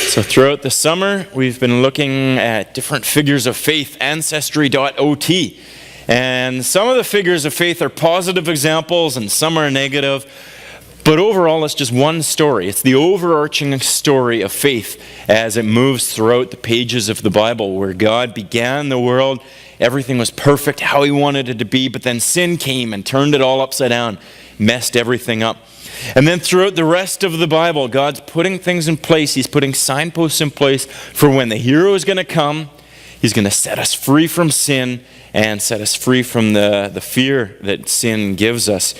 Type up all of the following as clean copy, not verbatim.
So throughout the summer, we've been looking at different figures of faith, ancestry.ot. And some of the figures of faith are positive examples and some are negative. But overall, it's just one story. It's the overarching story of faith as it moves throughout the pages of the Bible, where God began the world, everything was perfect, how he wanted it to be, but then sin came and turned it all upside down, messed everything up. And then throughout the rest of the Bible, God's putting things in place. He's putting signposts in place for when the hero is going to come. He's going to set us free from sin and set us free from the fear that sin gives us.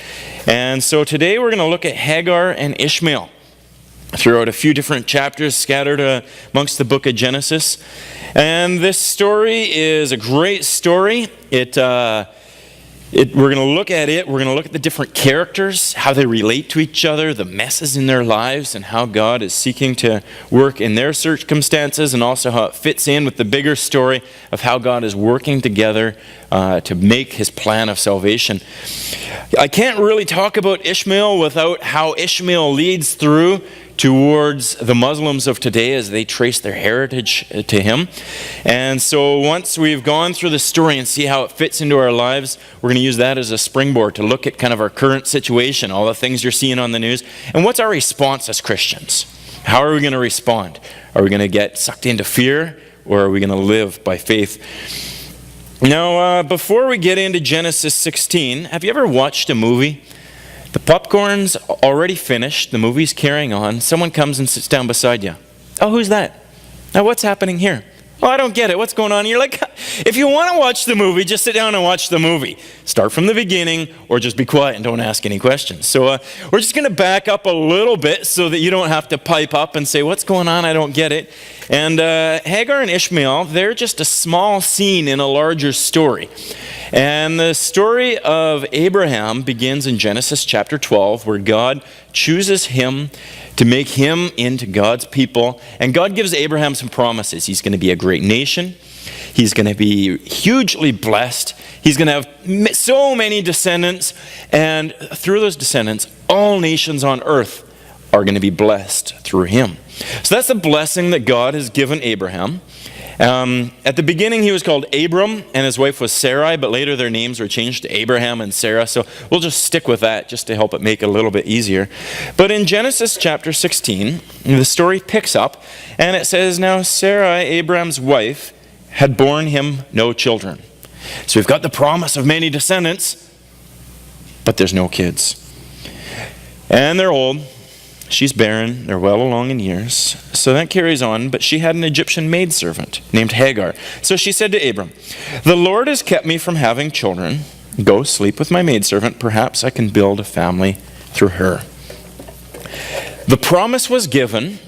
And so today we're going to look at Hagar and Ishmael throughout a few different chapters scattered amongst the book of Genesis. And this story is a great story. We're going to look at it. We're going to look at the different characters, how they relate to each other, the messes in their lives, and how God is seeking to work in their circumstances, and also how it fits in with the bigger story of how God is working together to make his plan of salvation. I can't really talk about Ishmael without how Ishmael leads through towards the Muslims of today as they trace their heritage to him. And so once we've gone through the story and see how it fits into our lives, we're going to use that as a springboard to look at kind of our current situation, all the things you're seeing on the news, and what's our response as Christians? How are we going to respond? Are we going to get sucked into fear, or are we going to live by faith? Now, before we get into Genesis 16, have you ever watched a movie? The popcorn's already finished, the movie's carrying on, someone comes and sits down beside you. Oh, who's that? Now, what's happening here? Oh, I don't get it. What's going on? And you're like, if you want to watch the movie, just sit down and watch the movie. Start from the beginning, or just be quiet and don't ask any questions. So we're just going to back up a little bit so that you don't have to pipe up and say, what's going on? I don't get it. And Hagar and Ishmael, they're just a small scene in a larger story. And the story of Abraham begins in Genesis chapter 12, where God chooses him to make him into God's people. And God gives Abraham some promises. He's going to be a great nation. He's going to be hugely blessed. He's going to have so many descendants. And through those descendants, all nations on earth are going to be blessed through him. So that's the blessing that God has given Abraham. At the beginning, he was called Abram, and his wife was Sarai, but later their names were changed to Abraham and Sarah, so we'll just stick with that just to help it make it a little bit easier. But in Genesis chapter 16, the story picks up, and it says, now Sarai, Abraham's wife, had borne him no children. So we've got the promise of many descendants, but there's no kids. And they're old. She's barren, they're well along in years. So that carries on, but she had an Egyptian maidservant named Hagar. So she said to Abram, the Lord has kept me from having children. Go sleep with my maidservant, perhaps I can build a family through her. The promise was given,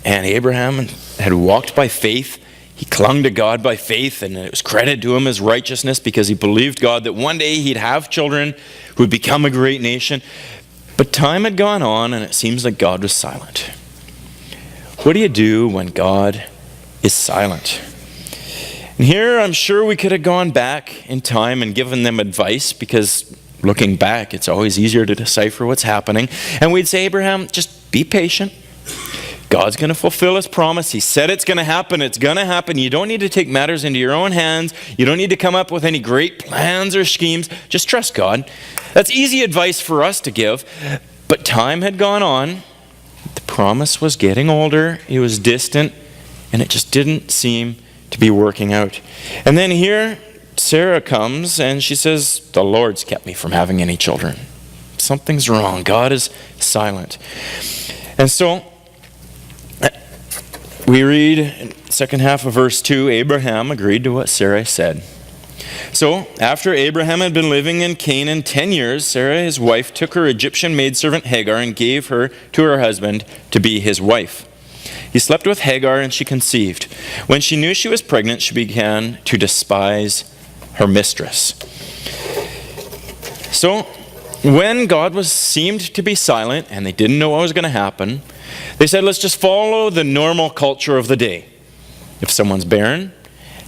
and Abraham had walked by faith. He clung to God by faith, and it was credited to him as righteousness because he believed God that one day he'd have children who would become a great nation. But time had gone on, and it seems like God was silent. What do you do when God is silent? And here, I'm sure we could have gone back in time and given them advice, because looking back, it's always easier to decipher what's happening. And we'd say, Abraham, just be patient. God's going to fulfill his promise. He said it's going to happen. It's going to happen. You don't need to take matters into your own hands. You don't need to come up with any great plans or schemes. Just trust God. That's easy advice for us to give. But time had gone on. The promise was getting older. It was distant. And it just didn't seem to be working out. And then here, Sarah comes and she says, the Lord's kept me from having any children. Something's wrong. God is silent. And so we read in the second half of verse 2, Abraham agreed to what Sarai said. So after Abraham had been living in Canaan 10 years, Sarai, his wife, took her Egyptian maidservant Hagar and gave her to her husband to be his wife. He slept with Hagar and she conceived. When she knew she was pregnant, she began to despise her mistress. So when God seemed to be silent and they didn't know what was going to happen, they said, let's just follow the normal culture of the day. If someone's barren,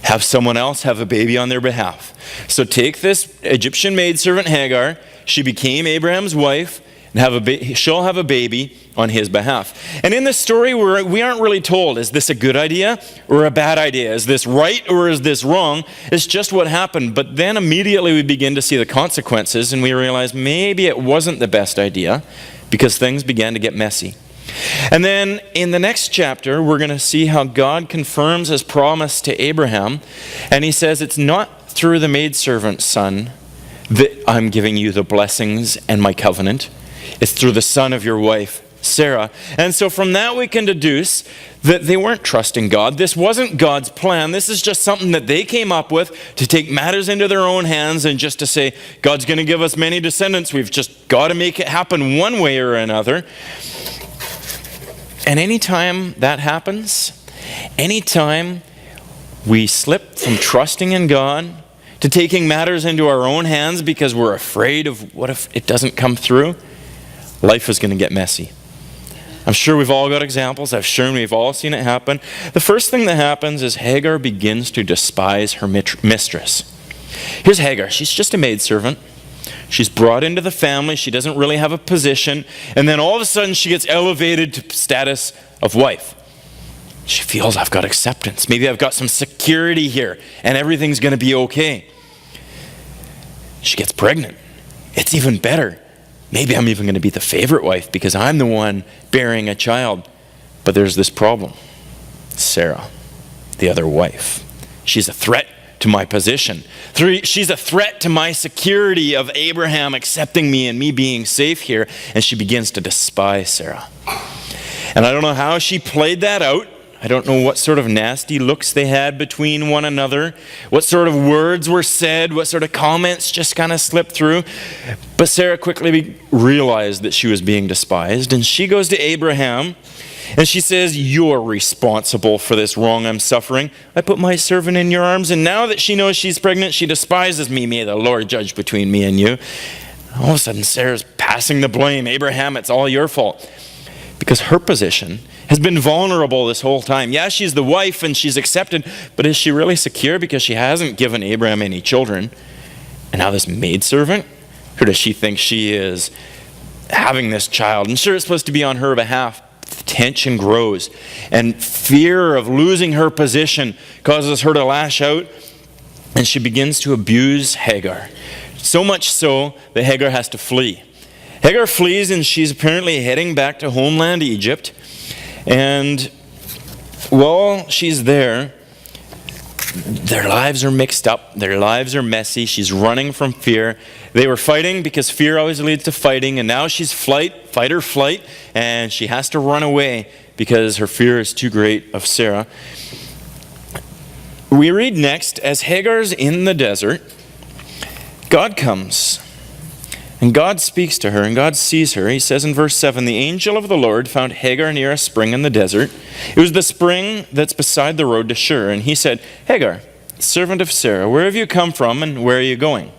have someone else have a baby on their behalf. So take this Egyptian maidservant Hagar. She became Abraham's wife. and she'll have a baby on his behalf. And in this story, we aren't really told, is this a good idea or a bad idea? Is this right or is this wrong? It's just what happened. But then immediately we begin to see the consequences, and we realize maybe it wasn't the best idea because things began to get messy. And then in the next chapter, we're going to see how God confirms his promise to Abraham. And he says, it's not through the maidservant's son that I'm giving you the blessings and my covenant. It's through the son of your wife, Sarah. And so from that we can deduce that they weren't trusting God. This wasn't God's plan. This is just something that they came up with to take matters into their own hands and just to say, God's going to give us many descendants. We've just got to make it happen one way or another. And anytime that happens, anytime we slip from trusting in God to taking matters into our own hands because we're afraid of what if it doesn't come through, life is going to get messy. I'm sure we've all got examples. I'm sure we've all seen it happen. The first thing that happens is Hagar begins to despise her mistress. Here's Hagar. She's just a maidservant. She's brought into the family. She doesn't really have a position. And then all of a sudden she gets elevated to status of wife. She feels, I've got acceptance. Maybe I've got some security here and everything's going to be okay. She gets pregnant. It's even better. Maybe I'm even going to be the favorite wife because I'm the one bearing a child. But there's this problem. Sarah, the other wife. She's a threat to my position. She's a threat to my security of Abraham accepting me and me being safe here. And she begins to despise Sarah. And I don't know how she played that out. I don't know what sort of nasty looks they had between one another, what sort of words were said, what sort of comments just kind of slipped through. But Sarah quickly realized that she was being despised, and she goes to Abraham, and she says, you're responsible for this wrong I'm suffering. I put my servant in your arms, and now that she knows she's pregnant, she despises me. May the Lord judge between me and you. All of a sudden, Sarah's passing the blame. Abraham, it's all your fault. Because her position has been vulnerable this whole time. Yeah, she's the wife and she's accepted, but is she really secure because she hasn't given Abraham any children? And now this maidservant, or does she think she is having this child? And sure, it's supposed to be on her behalf. The tension grows, and fear of losing her position causes her to lash out, and she begins to abuse Hagar. So much so that Hagar has to flee. Hagar flees, and she's apparently heading back to homeland Egypt. And while she's there, their lives are mixed up. Their lives are messy. She's running from fear. They were fighting because fear always leads to fighting. And now she's fight or flight. And she has to run away because her fear is too great of Sarah. We read next, as Hagar's in the desert, God comes. And God speaks to her, and God sees her. He says in verse 7, the angel of the Lord found Hagar near a spring in the desert. It was the spring that's beside the road to Shur. And he said, Hagar, servant of Sarah, where have you come from and where are you going?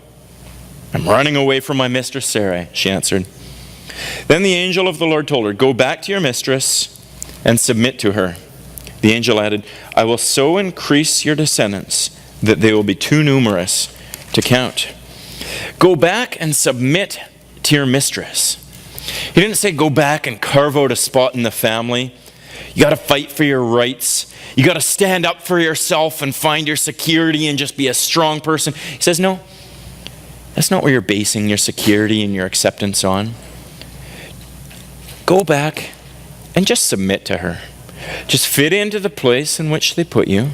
I'm running away from my mistress Sarah, she answered. Then the angel of the Lord told her, go back to your mistress and submit to her. The angel added, I will so increase your descendants that they will be too numerous to count. Go back and submit to your mistress. He didn't say go back and carve out a spot in the family. You got to fight for your rights. You got to stand up for yourself and find your security and just be a strong person. He says, no, that's not what you're basing your security and your acceptance on. Go back and just submit to her. Just fit into the place in which they put you.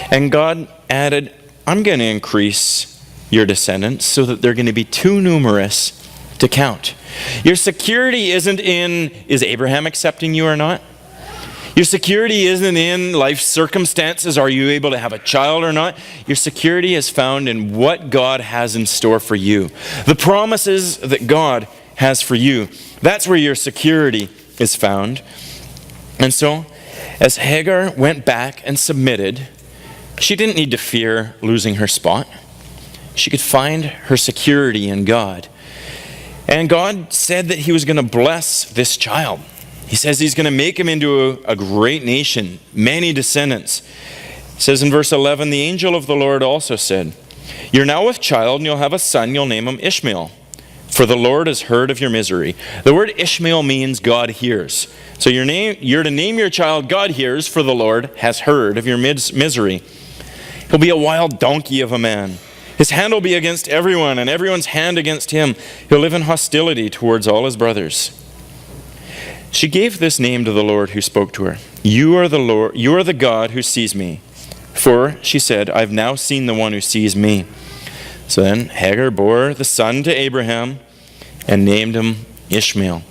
And God added, I'm going to increase your descendants so that they're going to be too numerous to count. Your security isn't in, is Abraham accepting you or not? Your security isn't in life circumstances. Are you able to have a child or not? Your security is found in what God has in store for you. The promises that God has for you. That's where your security is found. And so, as Hagar went back and submitted, she didn't need to fear losing her spot. She could find her security in God. And God said that he was going to bless this child. He says he's going to make him into a great nation, many descendants. It says in verse 11, the angel of the Lord also said, you're now with child and you'll have a son, you'll name him Ishmael. for the Lord has heard of your misery. The word Ishmael means God hears. So you're to name your child God hears, for the Lord has heard of your misery. He'll be a wild donkey of a man. His hand will be against everyone, and everyone's hand against him. He'll live in hostility towards all his brothers. She gave this name to the Lord who spoke to her. You are the Lord, you are the God who sees me. For, she said, I've now seen the one who sees me. So then Hagar bore the son to Abraham and named him Ishmael.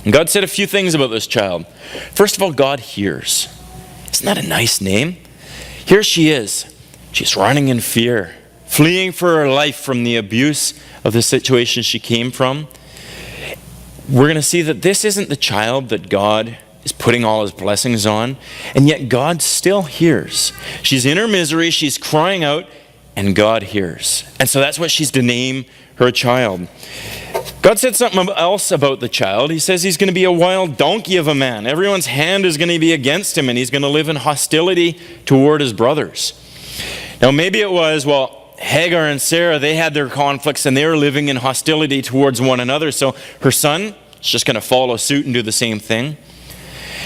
And God said a few things about this child. First of all, God hears. Isn't that a nice name? Here she is. She's running in fear, fleeing for her life from the abuse of the situation she came from. We're going to see that this isn't the child that God is putting all his blessings on, and yet God still hears. She's in her misery, she's crying out, and God hears. And so that's what she's to name her child. God said something else about the child. He says he's going to be a wild donkey of a man. Everyone's hand is going to be against him, and he's going to live in hostility toward his brothers. Now maybe it was, Hagar and Sarah, they had their conflicts and they were living in hostility towards one another. So her son is just going to follow suit and do the same thing.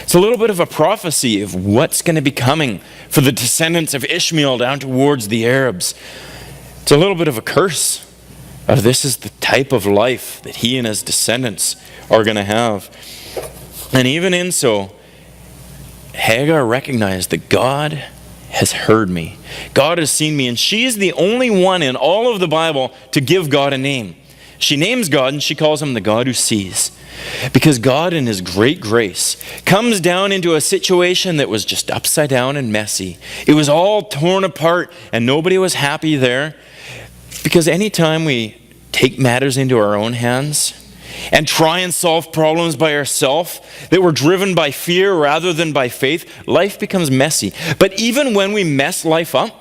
It's a little bit of a prophecy of what's going to be coming for the descendants of Ishmael down towards the Arabs. It's a little bit of a curse of this is the type of life that he and his descendants are going to have. And even in so, Hagar recognized that God has heard me. God has seen me, and she is the only one in all of the Bible to give God a name. She names God and she calls him the God who sees. Because God in his great grace comes down into a situation that was just upside down and messy. It was all torn apart and nobody was happy there. Because anytime we take matters into our own hands and try and solve problems by ourselves, that we're driven by fear rather than by faith, life becomes messy. But even when we mess life up,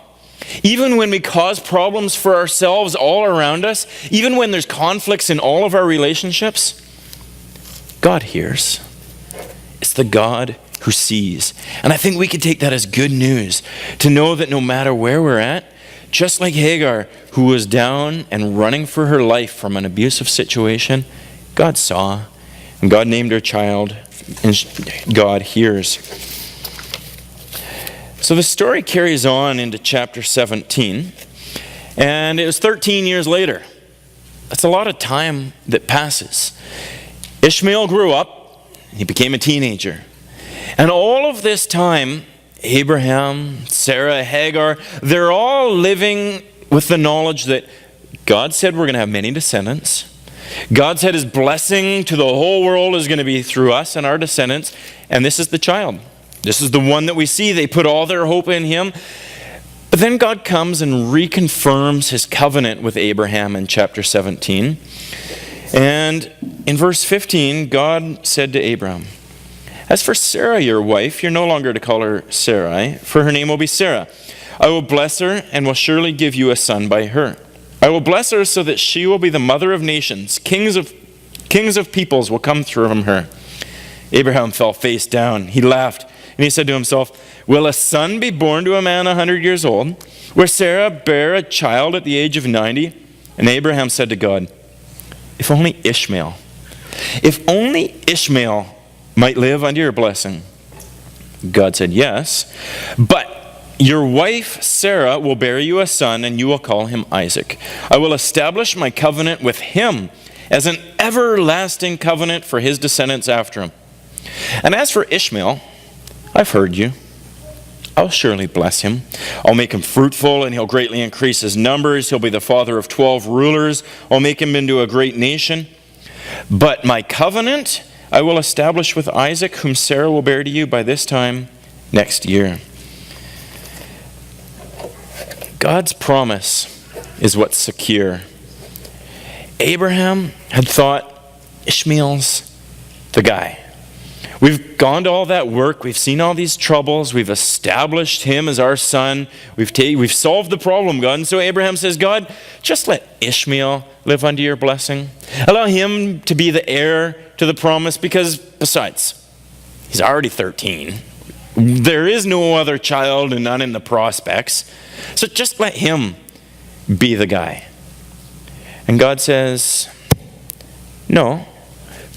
even when we cause problems for ourselves all around us, even when there's conflicts in all of our relationships, God hears. It's the God who sees. And I think we can take that as good news, to know that no matter where we're at, just like Hagar, who was down and running for her life from an abusive situation, God saw, and God named her child, and God hears. So the story carries on into chapter 17, and it was 13 years later. That's a lot of time that passes. Ishmael grew up, he became a teenager. And all of this time, Abraham, Sarah, Hagar, they're all living with the knowledge that God said we're going to have many descendants. God said his blessing to the whole world is going to be through us and our descendants. And this is the child. This is the one that we see. They put all their hope in him. But then God comes and reconfirms his covenant with Abraham in chapter 17. And in verse 15, God said to Abraham, as for Sarah, your wife, you're no longer to call her Sarai, for her name will be Sarah. I will bless her and will surely give you a son by her. I will bless her so that she will be the mother of nations. Kings of peoples will come from her. Abraham fell face down. He laughed, and he said to himself, will a son be born to a man 100 years old? Will Sarah bear a child at the age of 90? And Abraham said to God, if only Ishmael might live under your blessing. God said, yes, but your wife Sarah will bear you a son, and you will call him Isaac. I will establish my covenant with him as an everlasting covenant for his descendants after him. And as for Ishmael, I've heard you. I'll surely bless him. I'll make him fruitful, and he'll greatly increase his numbers. He'll be the father of 12 rulers. I'll make him into a great nation. But my covenant I will establish with Isaac, whom Sarah will bear to you by this time next year. God's promise is what's secure. Abraham had thought, Ishmael's the guy. We've gone to all that work. We've seen all these troubles. We've established him as our son. We've solved the problem, God. And so Abraham says, God, just let Ishmael live under your blessing. Allow him to be the heir to the promise, because besides, he's already 13. There is no other child and none in the prospects. So just let him be the guy. And God says, No.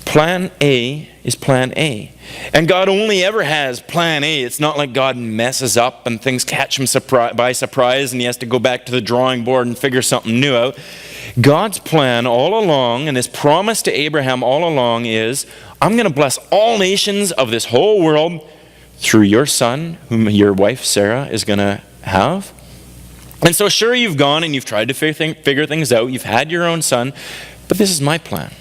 Plan A is plan A. And God only ever has plan A. It's not like God messes up and things catch him by surprise and he has to go back to the drawing board and figure something new out. God's plan all along, and his promise to Abraham all along is, I'm going to bless all nations of this whole world through your son, whom your wife Sarah is going to have. And so sure, you've gone and you've tried to figure things out. You've had your own son, but this is my plan.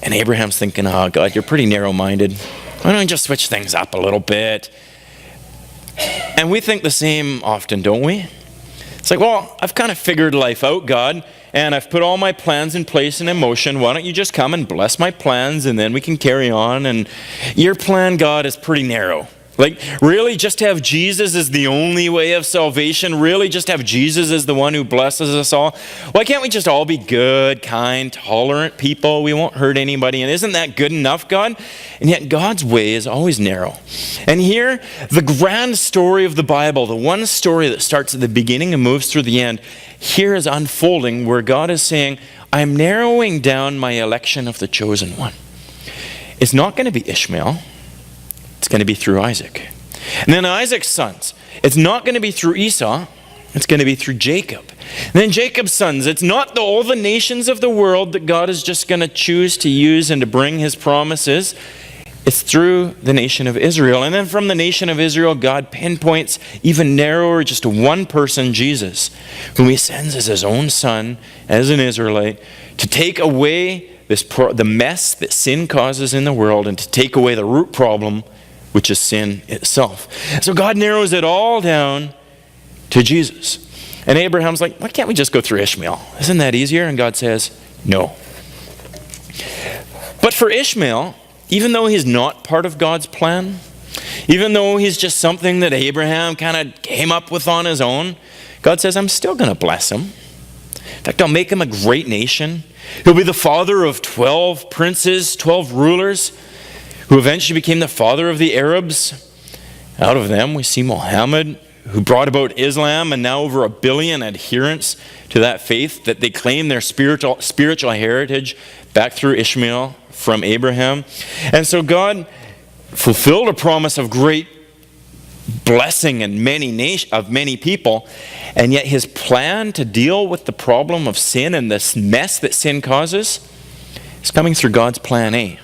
And Abraham's thinking, oh, God, you're pretty narrow-minded. Why don't you just switch things up a little bit? And we think the same often, don't we? It's like, well, I've kind of figured life out, God, and I've put all my plans in place and in motion. Why don't you just come and bless my plans, and then we can carry on? And your plan, God, is pretty narrow. Like, really, just have Jesus as the only way of salvation? Really, just have Jesus as the one who blesses us all? Why can't we just all be good, kind, tolerant people? We won't hurt anybody. And isn't that good enough, God? And yet God's way is always narrow. And here, the grand story of the Bible, the one story that starts at the beginning and moves through the end, here is unfolding where God is saying, I'm narrowing down my election of the chosen one. It's not going to be Ishmael. It's going to be through Isaac. And then Isaac's sons. It's not going to be through Esau. It's going to be through Jacob. And then Jacob's sons. It's not all the nations of the world that God is just going to choose to use and to bring his promises. It's through the nation of Israel. And then from the nation of Israel, God pinpoints even narrower just to one person, Jesus, whom he sends as his own son, as an Israelite, to take away the mess that sin causes in the world and to take away the root problem, which is sin itself. So God narrows it all down to Jesus. And Abraham's like, why can't we just go through Ishmael? Isn't that easier? And God says, no. But for Ishmael, even though he's not part of God's plan, even though he's just something that Abraham kind of came up with on his own, God says, I'm still going to bless him. In fact, I'll make him a great nation. He'll be the father of 12 princes, 12 rulers, who eventually became the father of the Arabs. Out of them, we see Muhammad, who brought about Islam, and now over 1 billion adherents to that faith that they claim their spiritual heritage back through Ishmael from Abraham. And so God fulfilled a promise of great blessing and many people, and yet his plan to deal with the problem of sin and this mess that sin causes is coming through God's plan A.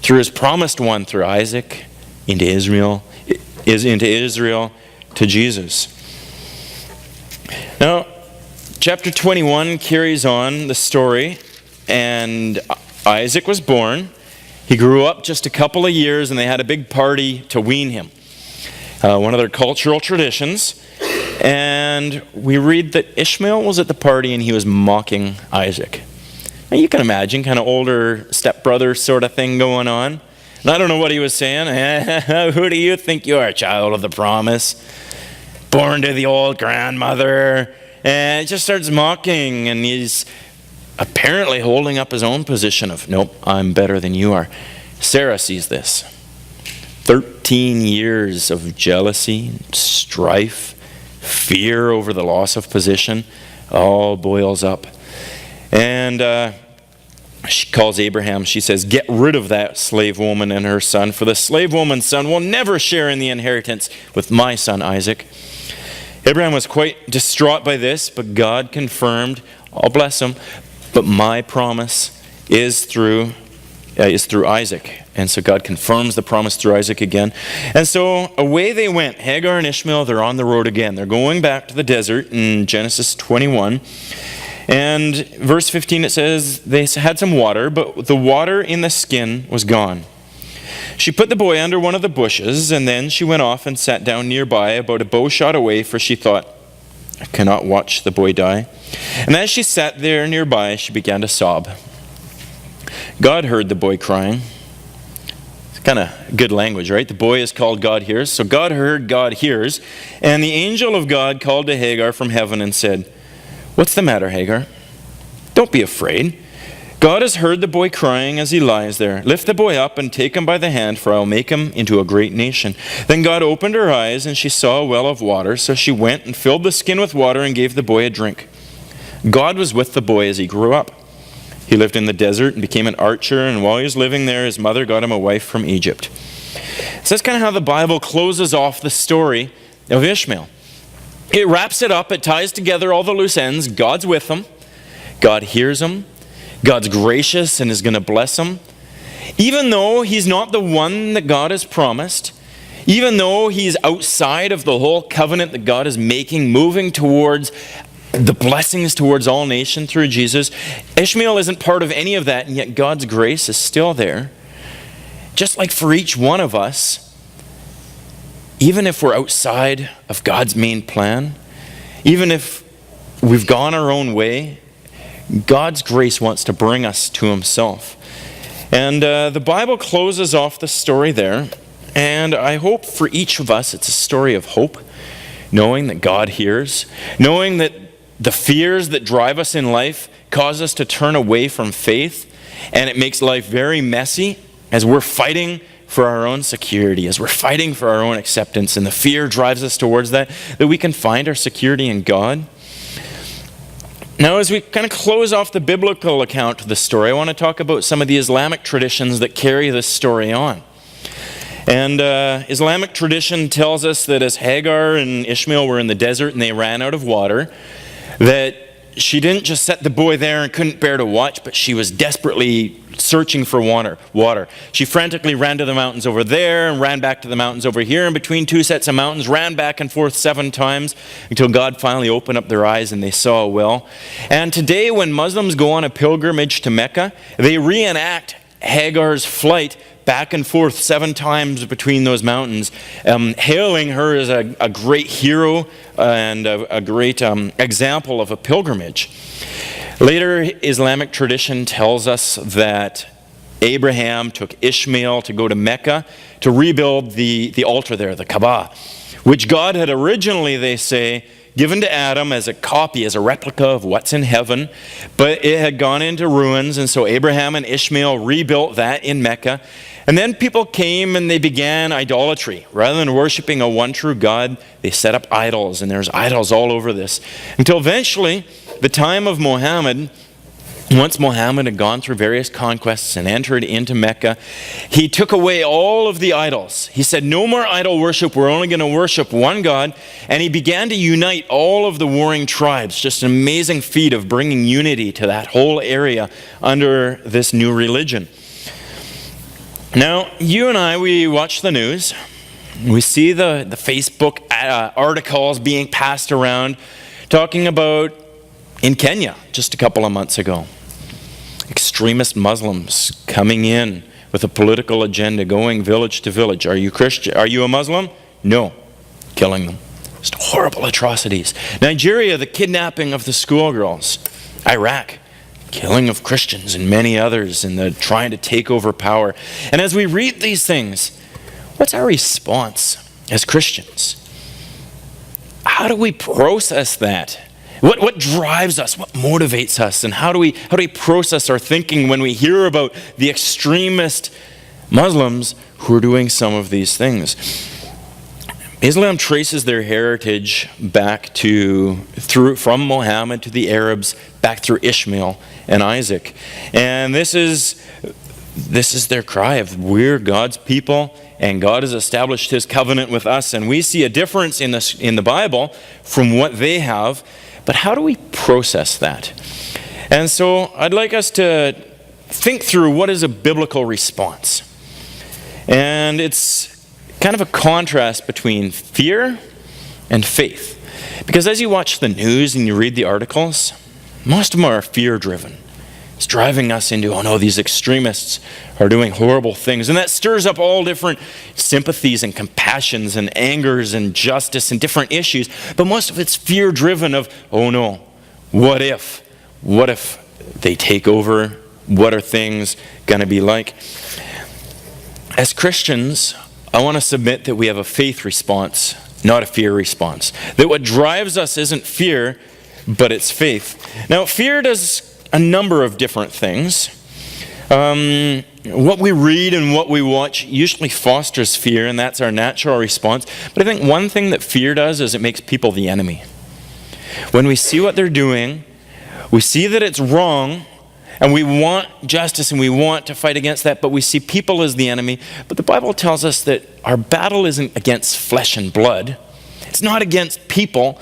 Through his promised one, through Isaac, into Israel to Jesus. Now, chapter 21 carries on the story, and Isaac was born. He grew up just a couple of years, and they had a big party to wean him. One of their cultural traditions. And we read that Ishmael was at the party, and he was mocking Isaac. Now you can imagine, kind of older stepbrother sort of thing going on. And I don't know what he was saying. Who do you think you are, child of the promise? Born to the old grandmother. And he just starts mocking, and he's apparently holding up his own position of, nope, I'm better than you are. Sarah sees this. 13 years of jealousy, strife, fear over the loss of position, all boils up. And she calls Abraham. She says, get rid of that slave woman and her son, for the slave woman's son will never share in the inheritance with my son Isaac. Abraham was quite distraught by this, but God confirmed, I'll bless him, but my promise is through Isaac. And so God confirms the promise through Isaac again. And so away they went. Hagar and Ishmael, they're on the road again. They're going back to the desert in Genesis 21. And verse 15, it says, they had some water, but the water in the skin was gone. She put the boy under one of the bushes, and then she went off and sat down nearby, about a bow shot away, for she thought, I cannot watch the boy die. And as she sat there nearby, she began to sob. God heard the boy crying. It's kind of good language, right? The boy is called God hears. So God heard, God hears. And the angel of God called to Hagar from heaven and said, what's the matter, Hagar? Don't be afraid. God has heard the boy crying as he lies there. Lift the boy up and take him by the hand, for I will make him into a great nation. Then God opened her eyes, and she saw a well of water. So she went and filled the skin with water and gave the boy a drink. God was with the boy as he grew up. He lived in the desert and became an archer, and while he was living there, his mother got him a wife from Egypt. So that's kind of how the Bible closes off the story of Ishmael. It wraps it up, it ties together all the loose ends. God's with him, God hears him, God's gracious and is going to bless him. Even though he's not the one that God has promised, even though he's outside of the whole covenant that God is making, moving towards the blessings towards all nations through Jesus, Ishmael isn't part of any of that, and yet God's grace is still there. Just like for each one of us, even if we're outside of God's main plan, even if we've gone our own way, God's grace wants to bring us to himself. And the Bible closes off the story there, and I hope for each of us it's a story of hope, knowing that God hears, knowing that the fears that drive us in life cause us to turn away from faith, and it makes life very messy as we're fighting for our own security, as we're fighting for our own acceptance, and the fear drives us towards that we can find our security in God. Now, as we kind of close off the biblical account of the story, I want to talk about some of the Islamic traditions that carry this story on. And Islamic tradition tells us that as Hagar and Ishmael were in the desert and they ran out of water, that she didn't just set the boy there and couldn't bear to watch, but she was desperately searching for water. She frantically ran to the mountains over there and ran back to the mountains over here, and between two sets of mountains ran back and forth 7 times until God finally opened up their eyes and they saw a well. And today when Muslims go on a pilgrimage to Mecca, they reenact Hagar's flight back and forth 7 times between those mountains, hailing her as a great hero and a great example of a pilgrimage. Later, Islamic tradition tells us that Abraham took Ishmael to go to Mecca to rebuild the altar there, the Kaaba, which God had originally, they say, given to Adam as a copy, as a replica of what's in heaven, but it had gone into ruins, and so Abraham and Ishmael rebuilt that in Mecca. And then people came and they began idolatry. Rather than worshiping a one true God, they set up idols, and there's idols all over this. Until eventually, the time of Muhammad, once Muhammad had gone through various conquests and entered into Mecca, he took away all of the idols. He said, no more idol worship, we're only going to worship one God. And he began to unite all of the warring tribes. Just an amazing feat of bringing unity to that whole area under this new religion. Now, you and I, we watch the news. We see the Facebook articles being passed around talking about in Kenya just a couple of months ago. Extremist Muslims coming in with a political agenda, going village to village. Are you Christian? Are you a Muslim? No. Killing them. Just horrible atrocities. Nigeria, the kidnapping of the schoolgirls. Iraq, killing of Christians and many others, and the trying to take over power. And as we read these things, what's our response as Christians? How do we process that? What drives us? What motivates us? And how do we process our thinking when we hear about the extremist Muslims who are doing some of these things? Islam traces their heritage back from Muhammad to the Arabs, back through Ishmael and Isaac. And this is their cry of we're God's people, and God has established his covenant with us, and we see a difference in the Bible from what they have. But how do we process that? And so I'd like us to think through what is a biblical response. And it's kind of a contrast between fear and faith. Because as you watch the news and you read the articles, most of them are fear-driven. It's driving us into, oh no, these extremists are doing horrible things. And that stirs up all different sympathies and compassions and angers and justice and different issues. But most of it's fear-driven of, oh no, what if? What if they take over? What are things going to be like? As Christians, I want to submit that we have a faith response, not a fear response. That what drives us isn't fear, but it's faith. Now, fear does a number of different things. What we read and what we watch usually fosters fear, and that's our natural response. But I think one thing that fear does is it makes people the enemy. When we see what they're doing, we see that it's wrong, And we want justice and we want to fight against that, but we see people as the enemy. But the Bible tells us that our battle isn't against flesh and blood. It's not against people.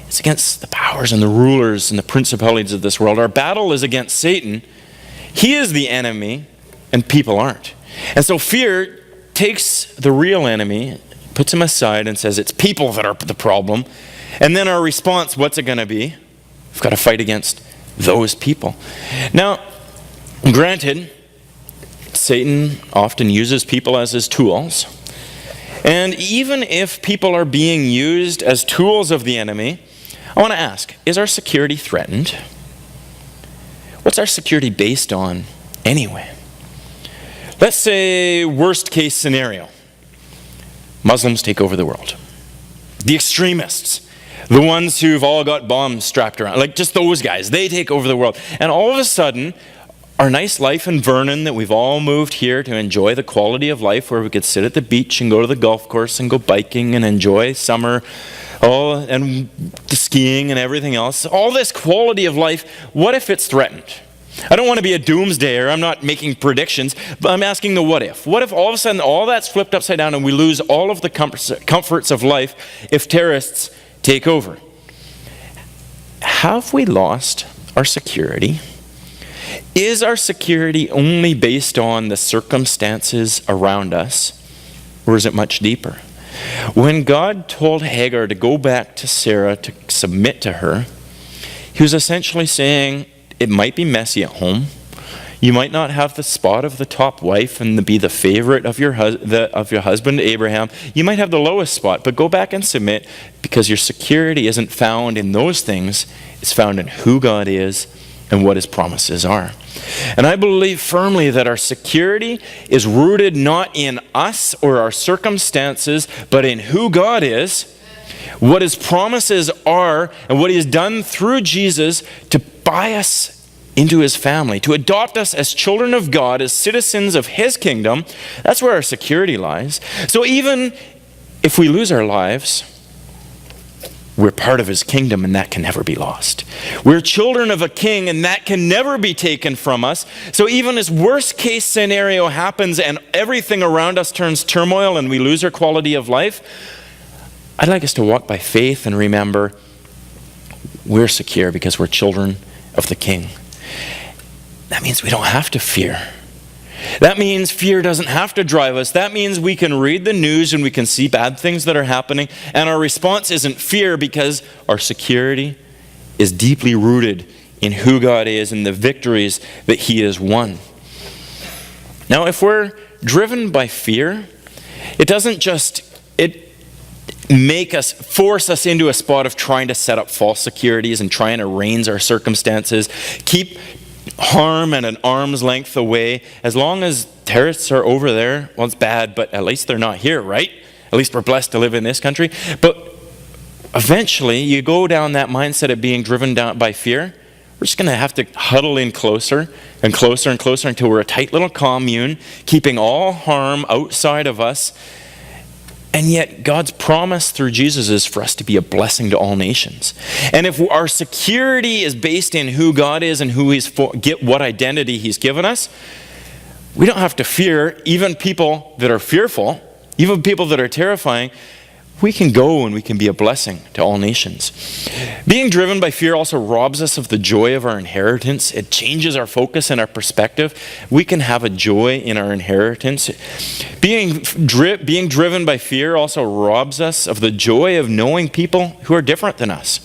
It's against the powers and the rulers and the principalities of this world. Our battle is against Satan. He is the enemy and people aren't. And so fear takes the real enemy, puts him aside and says it's people that are the problem. And then our response, what's it going to be? We've got to fight against those people. Now, granted, Satan often uses people as his tools. And even if people are being used as tools of the enemy, I want to ask, is our security threatened? What's our security based on anyway? Let's say worst case scenario. Muslims take over the world. The extremists, the ones who've all got bombs strapped around, like just those guys, they take over the world. And all of a sudden, our nice life in Vernon that we've all moved here to enjoy the quality of life where we could sit at the beach and go to the golf course and go biking and enjoy summer, and the skiing and everything else. All this quality of life, what if it's threatened? I don't want to be a doomsdayer. I'm not making predictions, but I'm asking the what if. What if all of a sudden all that's flipped upside down and we lose all of the comforts of life if terrorists take over? Have we lost our security? Is our security only based on the circumstances around us, or is it much deeper? When God told Hagar to go back to Sarah to submit to her, he was essentially saying, it might be messy at home. You might not have the spot of the top wife and be the favorite of your husband Abraham. You might have the lowest spot, but go back and submit, because your security isn't found in those things. It's found in who God is and what his promises are. And I believe firmly that our security is rooted not in us or our circumstances, but in who God is, what his promises are, and what he has done through Jesus to buy us into his family, to adopt us as children of God, as citizens of his kingdom. That's where our security lies. So even if we lose our lives, we're part of his kingdom, and that can never be lost. We're children of a king, and that can never be taken from us. So even as worst case scenario happens and everything around us turns turmoil and we lose our quality of life, I'd like us to walk by faith and remember we're secure because we're children of the king. That means we don't have to fear. That means fear doesn't have to drive us. That means we can read the news and we can see bad things that are happening, and our response isn't fear, because our security is deeply rooted in who God is and the victories that he has won. Now, if we're driven by fear, it doesn't just force us into a spot of trying to set up false securities and try and arrange our circumstances, keep harm at an arm's length away. As long as terrorists are over there, well, it's bad, but at least they're not here, right? At least we're blessed to live in this country. But eventually, you go down that mindset of being driven down by fear. We're just going to have to huddle in closer and closer and closer until we're a tight little commune, keeping all harm outside of us. And yet, God's promise through Jesus is for us to be a blessing to all nations. And if our security is based in who God is and who what identity he's given us, we don't have to fear even people that are fearful, even people that are terrifying. We can go and we can be a blessing to all nations. Being driven by fear also robs us of the joy of our inheritance. It changes our focus and our perspective. We can have a joy in our inheritance. Being driven by fear also robs us of the joy of knowing people who are different than us.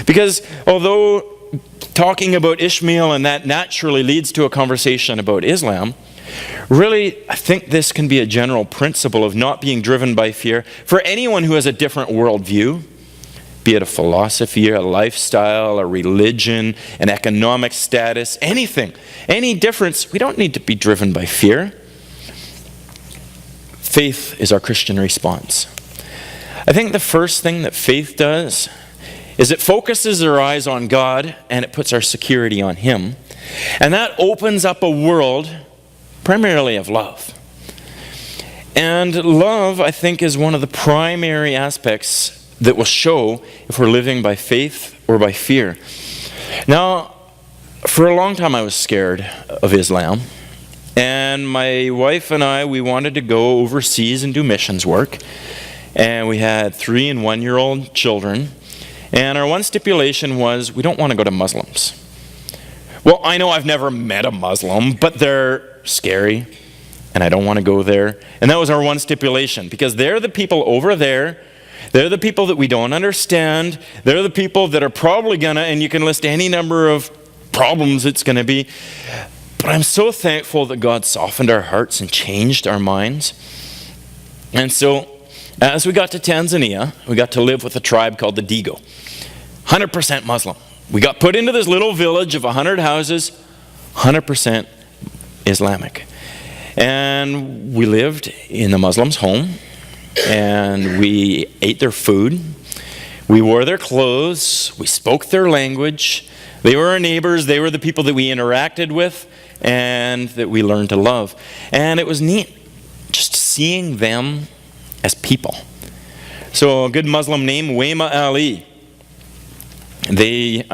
Because although talking about Ishmael and that naturally leads to a conversation about Islam, really, I think this can be a general principle of not being driven by fear for anyone who has a different worldview, be it a philosophy, a lifestyle, a religion, an economic status, anything, any difference. We don't need to be driven by fear. Faith is our Christian response. I think the first thing that faith does is it focuses our eyes on God and it puts our security on him. And that opens up a world primarily of love. And love, I think, is one of the primary aspects that will show if we're living by faith or by fear. Now, For a long time I was scared of Islam. And my wife and I, we wanted to go overseas and do missions work. And we had 3 and 1-year-old children. And our one stipulation was, we don't want to go to Muslims. Well, I know I've never met a Muslim, but they're scary, and I don't want to go there. And that was our one stipulation, because they're the people over there. They're the people that we don't understand. They're the people that are probably gonna, and you can list any number of problems it's going to be. But I'm so thankful that God softened our hearts and changed our minds. And so, as we got to Tanzania, we got to live with a tribe called the Digo. 100% Muslim. We got put into this little village of 100 houses, 100% Islamic. And we lived in the Muslims' home, and we ate their food. We wore their clothes. We spoke their language. They were our neighbors. They were the people that we interacted with and that we learned to love. And it was neat just seeing them as people. So a good Muslim name, Wema Ali. They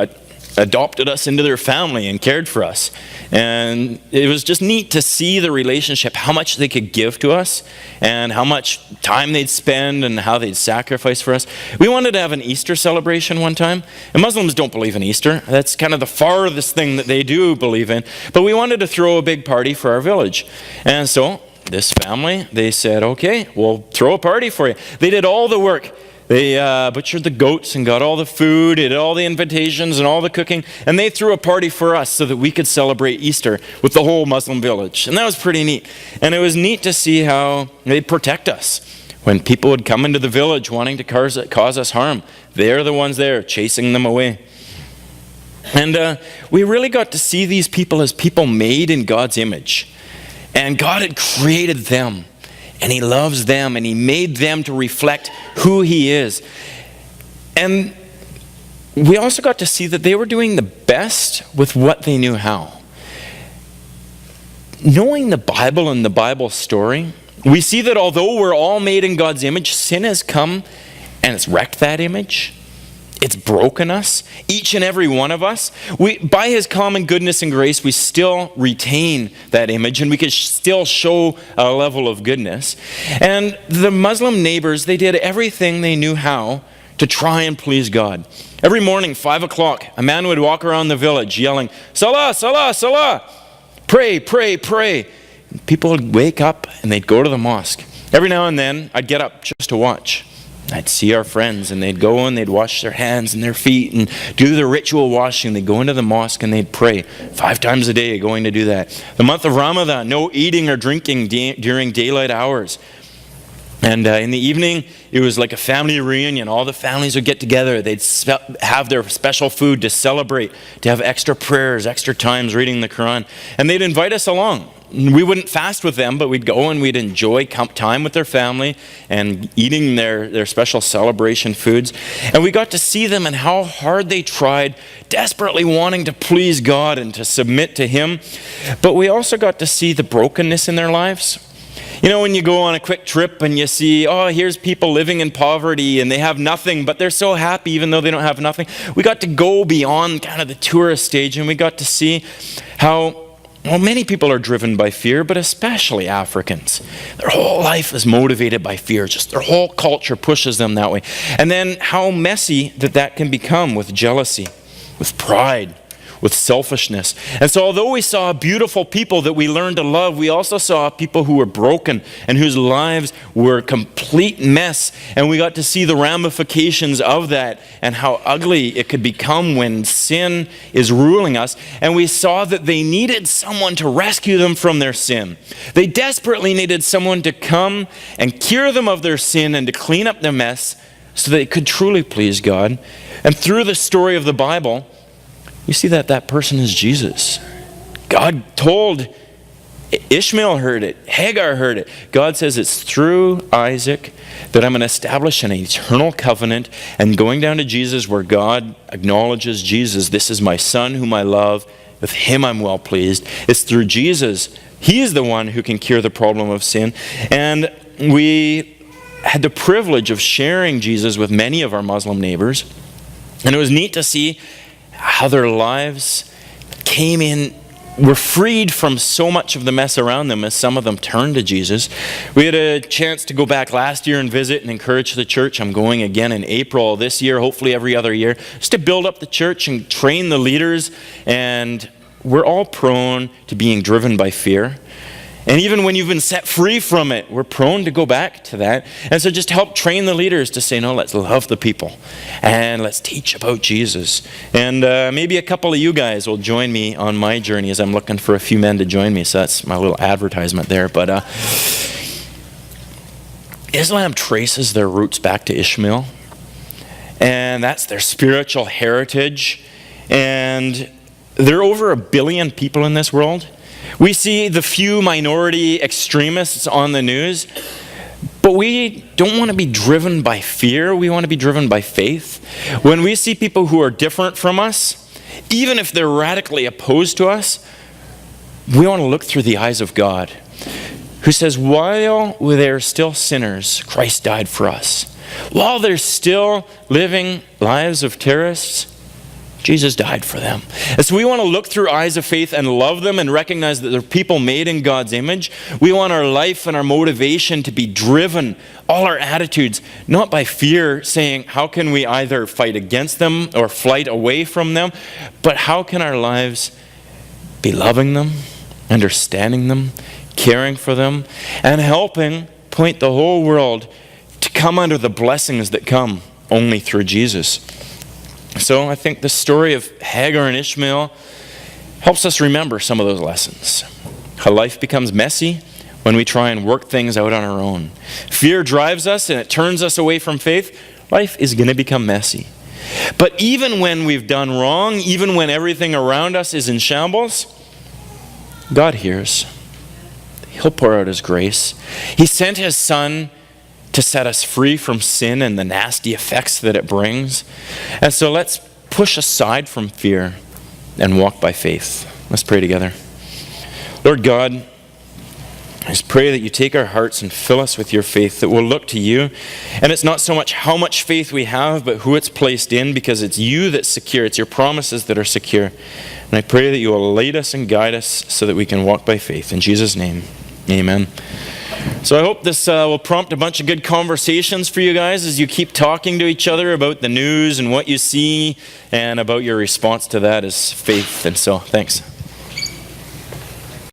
adopted us into their family and cared for us. And it was just neat to see the relationship, how much they could give to us and how much time they'd spend and how they'd sacrifice for us. We wanted to have an Easter celebration one time. And Muslims don't believe in Easter. That's kind of the farthest thing that they do believe in. But we wanted to throw a big party for our village. And so this family, they said, okay, we'll throw a party for you. They did all the work. They butchered the goats and got all the food, did all the invitations and all the cooking, and they threw a party for us so that we could celebrate Easter with the whole Muslim village. And that was pretty neat. And it was neat to see how they'd protect us. When people would come into the village wanting to cause us harm, they're the ones there chasing them away. And we really got to see these people as people made in God's image. And God had created them. And he loves them, and he made them to reflect who he is. And we also got to see that they were doing the best with what they knew how. Knowing the Bible and the Bible story, we see that although we're all made in God's image, sin has come and it's wrecked that image. It's broken us, each and every one of us. By his common goodness and grace, we still retain that image, and we can still show a level of goodness. And the Muslim neighbors, they did everything they knew how to try and please God. Every morning, 5 o'clock, a man would walk around the village yelling, Salah, Salah, Salah. Pray, pray, pray. People would wake up and they'd go to the mosque. Every now and then, I'd get up just to watch. I'd see our friends, and they'd go and they'd wash their hands and their feet and do the ritual washing. They'd go into the mosque and they'd pray 5 times a day, going to do that. The month of Ramadan, no eating or drinking during daylight hours. And in the evening, it was like a family reunion. All the families would get together. They'd have their special food to celebrate, to have extra prayers, extra times reading the Quran. And they'd invite us along. We wouldn't fast with them, but we'd go and we'd enjoy time with their family and eating their special celebration foods. And we got to see them and how hard they tried, desperately wanting to please God and to submit to him. But we also got to see the brokenness in their lives. You know, when you go on a quick trip and you see, oh, here's people living in poverty and they have nothing, but they're so happy even though they don't have nothing. We got to go beyond kind of the tourist stage, and we got to see how many people are driven by fear, but especially Africans. Their whole life is motivated by fear. Just their whole culture pushes them that way. And then how messy that can become with jealousy, with pride, with selfishness. And so although we saw beautiful people that we learned to love, we also saw people who were broken and whose lives were a complete mess. And we got to see the ramifications of that and how ugly it could become when sin is ruling us. And we saw that they needed someone to rescue them from their sin. They desperately needed someone to come and cure them of their sin and to clean up their mess so they could truly please God. And through the story of the Bible, you see that person is Jesus. God told Ishmael heard it. Hagar heard it. God says it's through Isaac that I'm going to establish an eternal covenant. And going down to Jesus, where God acknowledges Jesus, this is my son whom I love. With him I'm well pleased. It's through Jesus. He is the one who can cure the problem of sin. And we had the privilege of sharing Jesus with many of our Muslim neighbors. And it was neat to see how their lives came in, were freed from so much of the mess around them as some of them turned to Jesus. We had a chance to go back last year and visit and encourage the church. I'm going again in April this year, hopefully every other year, just to build up the church and train the leaders. And we're all prone to being driven by fear. And even when you've been set free from it, we're prone to go back to that. And so just help train the leaders to say, no, let's love the people and let's teach about Jesus. And maybe a couple of you guys will join me on my journey as I'm looking for a few men to join me. So that's my little advertisement there. But Islam traces their roots back to Ishmael. And that's their spiritual heritage. And there are over 1 billion people in this world. We see the few minority extremists on the news, but we don't want to be driven by fear. We want to be driven by faith. When we see people who are different from us, even if they're radically opposed to us, we want to look through the eyes of God, who says, while they're still sinners, Christ died for us. While they're still living lives of terrorists, Jesus died for them. And so we want to look through eyes of faith and love them and recognize that they're people made in God's image. We want our life and our motivation to be driven, all our attitudes, not by fear, saying, how can we either fight against them or flight away from them, but how can our lives be loving them, understanding them, caring for them, and helping point the whole world to come under the blessings that come only through Jesus. So I think the story of Hagar and Ishmael helps us remember some of those lessons. How life becomes messy when we try and work things out on our own. Fear drives us and it turns us away from faith. Life is going to become messy. But even when we've done wrong, even when everything around us is in shambles, God hears. He'll pour out His grace. He sent His Son to set us free from sin and the nasty effects that it brings. And so let's push aside from fear and walk by faith. Let's pray together. Lord God, I just pray that you take our hearts and fill us with your faith, that we'll look to you. And it's not so much how much faith we have, but who it's placed in, because it's you that's secure. It's your promises that are secure. And I pray that you will lead us and guide us so that we can walk by faith. In Jesus' name, amen. So I hope this will prompt a bunch of good conversations for you guys as you keep talking to each other about the news and what you see and about your response to that as faith. And so, thanks.